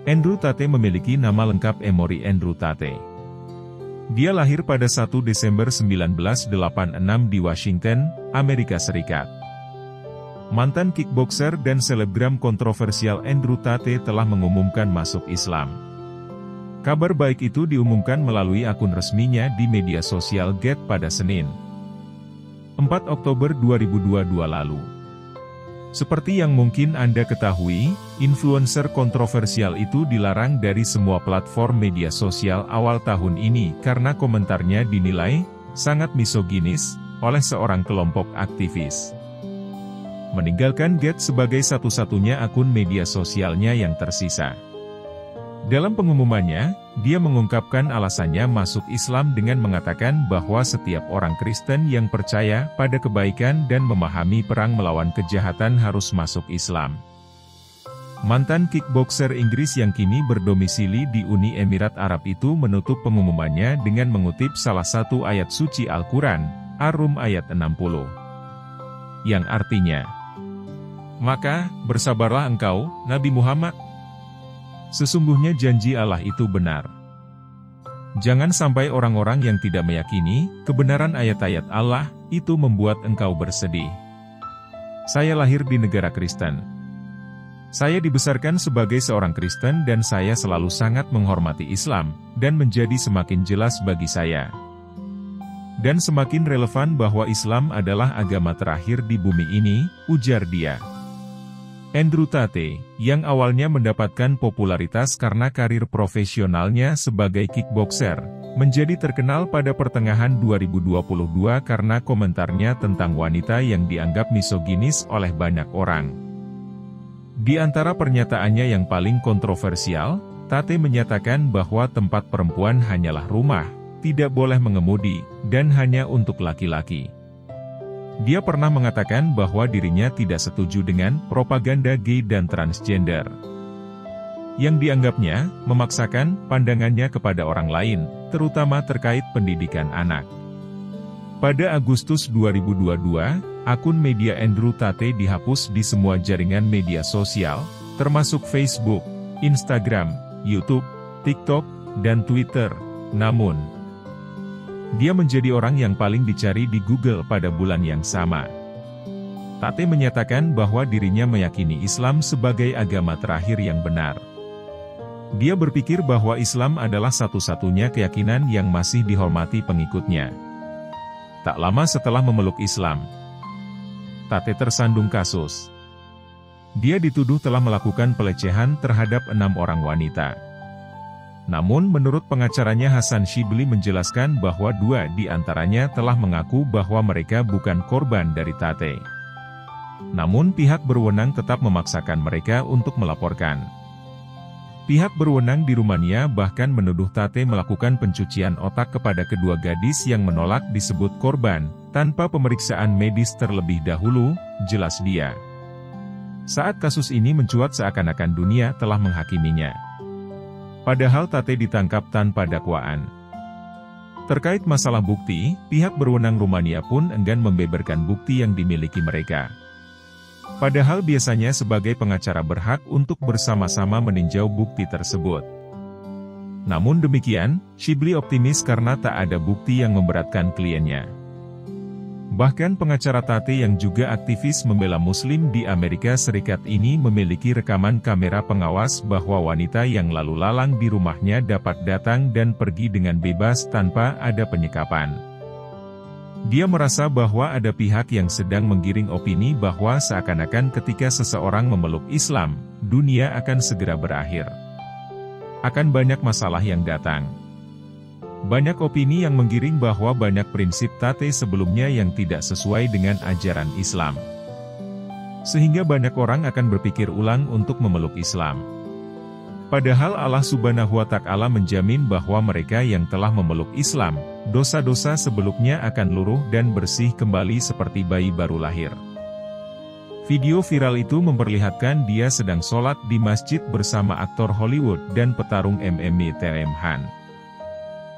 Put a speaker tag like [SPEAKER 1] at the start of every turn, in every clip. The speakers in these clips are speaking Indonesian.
[SPEAKER 1] Andrew Tate memiliki nama lengkap Emory Andrew Tate. Dia lahir pada 1 Desember 1986 di Washington, Amerika Serikat. Mantan kickboxer dan selebgram kontroversial Andrew Tate telah mengumumkan masuk Islam. Kabar baik itu diumumkan melalui akun resminya di media sosial Get pada Senin, 4 Oktober 2022 lalu. Seperti yang mungkin Anda ketahui, influencer kontroversial itu dilarang dari semua platform media sosial awal tahun ini karena komentarnya dinilai sangat misoginis oleh seorang kelompok aktivis. Meninggalkan Get sebagai satu-satunya akun media sosialnya yang tersisa. Dalam pengumumannya, dia mengungkapkan alasannya masuk Islam dengan mengatakan bahwa setiap orang Kristen yang percaya pada kebaikan dan memahami perang melawan kejahatan harus masuk Islam. Mantan kickboxer Inggris yang kini berdomisili di Uni Emirat Arab itu menutup pengumumannya dengan mengutip salah satu ayat suci Al-Quran, Ar-Rum ayat 60. Yang artinya, "Maka, bersabarlah engkau, Nabi Muhammad. Sesungguhnya janji Allah itu benar." Jangan sampai orang-orang yang tidak meyakini kebenaran ayat-ayat Allah itu membuat engkau bersedih. Saya lahir di negara Kristen. Saya dibesarkan sebagai seorang Kristen dan saya selalu sangat menghormati Islam, dan menjadi semakin jelas bagi saya. Dan semakin relevan bahwa Islam adalah agama terakhir di bumi ini, ujar dia. Andrew Tate, yang awalnya mendapatkan popularitas karena karir profesionalnya sebagai kickboxer, menjadi terkenal pada pertengahan 2022 karena komentarnya tentang wanita yang dianggap misoginis oleh banyak orang. Di antara pernyataannya yang paling kontroversial, Tate menyatakan bahwa tempat perempuan hanyalah rumah, tidak boleh mengemudi, dan hanya untuk laki-laki. Dia pernah mengatakan bahwa dirinya tidak setuju dengan propaganda gay dan transgender, yang dianggapnya memaksakan pandangannya kepada orang lain, terutama terkait pendidikan anak. Pada Agustus 2022, akun media Andrew Tate dihapus di semua jaringan media sosial, termasuk Facebook, Instagram, YouTube, TikTok, dan Twitter. Namun, dia menjadi orang yang paling dicari di Google pada bulan yang sama. Tate menyatakan bahwa dirinya meyakini Islam sebagai agama terakhir yang benar. Dia berpikir bahwa Islam adalah satu-satunya keyakinan yang masih dihormati pengikutnya. Tak lama setelah memeluk Islam, Tate tersandung kasus. Dia dituduh telah melakukan pelecehan terhadap 6 orang wanita. Namun menurut pengacaranya Hasan Shibli menjelaskan bahwa 2 di antaranya telah mengaku bahwa mereka bukan korban dari Tate. Namun pihak berwenang tetap memaksakan mereka untuk melaporkan. Pihak berwenang di Rumania bahkan menuduh Tate melakukan pencucian otak kepada kedua gadis yang menolak disebut korban, tanpa pemeriksaan medis terlebih dahulu, jelas dia. Saat kasus ini mencuat seakan-akan dunia telah menghakiminya. Padahal Tate ditangkap tanpa dakwaan. Terkait masalah bukti, pihak berwenang Rumania pun enggan membeberkan bukti yang dimiliki mereka. Padahal biasanya sebagai pengacara berhak untuk bersama-sama meninjau bukti tersebut. Namun demikian, Shibli optimis karena tak ada bukti yang memberatkan kliennya. Bahkan pengacara Tate yang juga aktivis membela Muslim di Amerika Serikat ini memiliki rekaman kamera pengawas bahwa wanita yang lalu lalang di rumahnya dapat datang dan pergi dengan bebas tanpa ada penyekapan. Dia merasa bahwa ada pihak yang sedang menggiring opini bahwa seakan-akan ketika seseorang memeluk Islam, dunia akan segera berakhir. Akan banyak masalah yang datang. Banyak opini yang menggiring bahwa banyak prinsip Tate sebelumnya yang tidak sesuai dengan ajaran Islam. Sehingga banyak orang akan berpikir ulang untuk memeluk Islam. Padahal Allah Subhanahu wa Ta'ala menjamin bahwa mereka yang telah memeluk Islam, dosa-dosa sebelumnya akan luruh dan bersih kembali seperti bayi baru lahir. Video viral itu memperlihatkan dia sedang sholat di masjid bersama aktor Hollywood dan petarung MMA TM Han.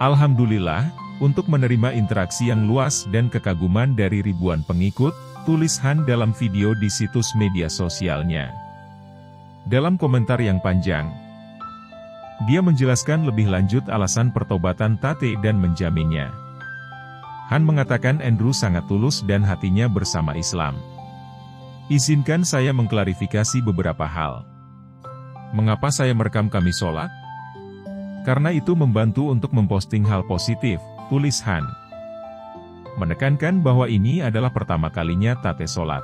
[SPEAKER 1] Alhamdulillah, untuk menerima interaksi yang luas dan kekaguman dari ribuan pengikut, tulis Han dalam video di situs media sosialnya. Dalam komentar yang panjang, Dia menjelaskan lebih lanjut alasan pertobatan Tate dan menjaminnya. Han mengatakan Andrew sangat tulus dan hatinya bersama Islam. Izinkan saya mengklarifikasi beberapa hal. Mengapa saya merekam kami sholat? Karena itu membantu untuk memposting hal positif, tulis Han. Menekankan bahwa ini adalah pertama kalinya Tate sholat.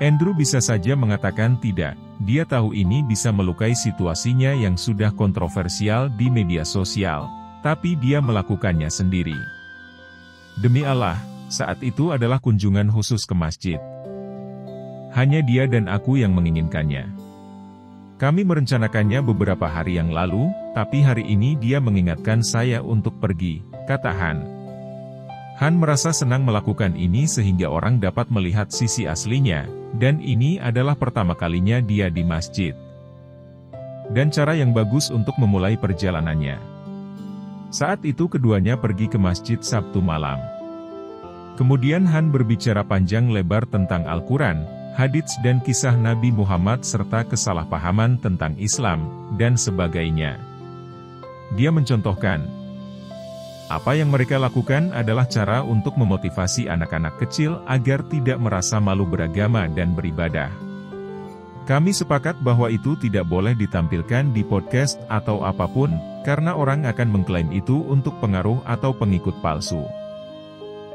[SPEAKER 1] Andrew bisa saja mengatakan tidak, dia tahu ini bisa melukai situasinya yang sudah kontroversial di media sosial, tapi dia melakukannya sendiri. Demi Allah, saat itu adalah kunjungan khusus ke masjid. Hanya dia dan aku yang menginginkannya. Kami merencanakannya beberapa hari yang lalu, tapi hari ini dia mengingatkan saya untuk pergi, kata Han. Han merasa senang melakukan ini sehingga orang dapat melihat sisi aslinya, dan ini adalah pertama kalinya dia di masjid. Dan cara yang bagus untuk memulai perjalanannya. Saat itu keduanya pergi ke masjid Sabtu malam. Kemudian Han berbicara panjang lebar tentang Al-Quran, hadits dan kisah Nabi Muhammad serta kesalahpahaman tentang Islam, dan sebagainya. Dia mencontohkan, apa yang mereka lakukan adalah cara untuk memotivasi anak-anak kecil agar tidak merasa malu beragama dan beribadah. Kami sepakat bahwa itu tidak boleh ditampilkan di podcast atau apapun, karena orang akan mengklaim itu untuk pengaruh atau pengikut palsu.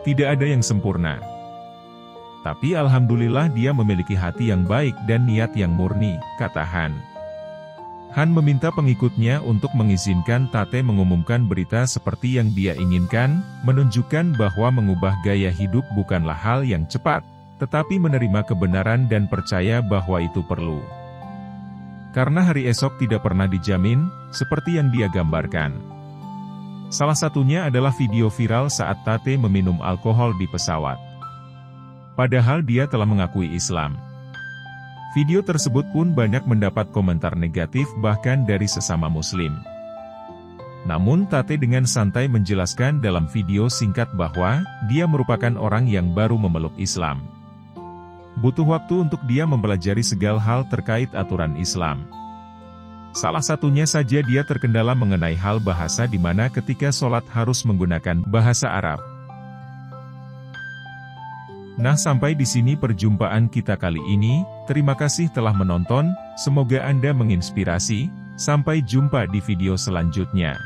[SPEAKER 1] Tidak ada yang sempurna. Tapi alhamdulillah dia memiliki hati yang baik dan niat yang murni, kata Han. Han meminta pengikutnya untuk mengizinkan Tate mengumumkan berita seperti yang dia inginkan, menunjukkan bahwa mengubah gaya hidup bukanlah hal yang cepat, tetapi menerima kebenaran dan percaya bahwa itu perlu. Karena hari esok tidak pernah dijamin, seperti yang dia gambarkan. Salah satunya adalah video viral saat Tate meminum alkohol di pesawat. Padahal dia telah mengakui Islam. Video tersebut pun banyak mendapat komentar negatif bahkan dari sesama muslim. Namun Tate dengan santai menjelaskan dalam video singkat bahwa, dia merupakan orang yang baru memeluk Islam. Butuh waktu untuk dia mempelajari segala hal terkait aturan Islam. Salah satunya saja dia terkendala mengenai hal bahasa di mana ketika sholat harus menggunakan bahasa Arab. Nah, sampai di sini perjumpaan kita kali ini. Terima kasih telah menonton, semoga Anda menginspirasi. Sampai jumpa di video selanjutnya.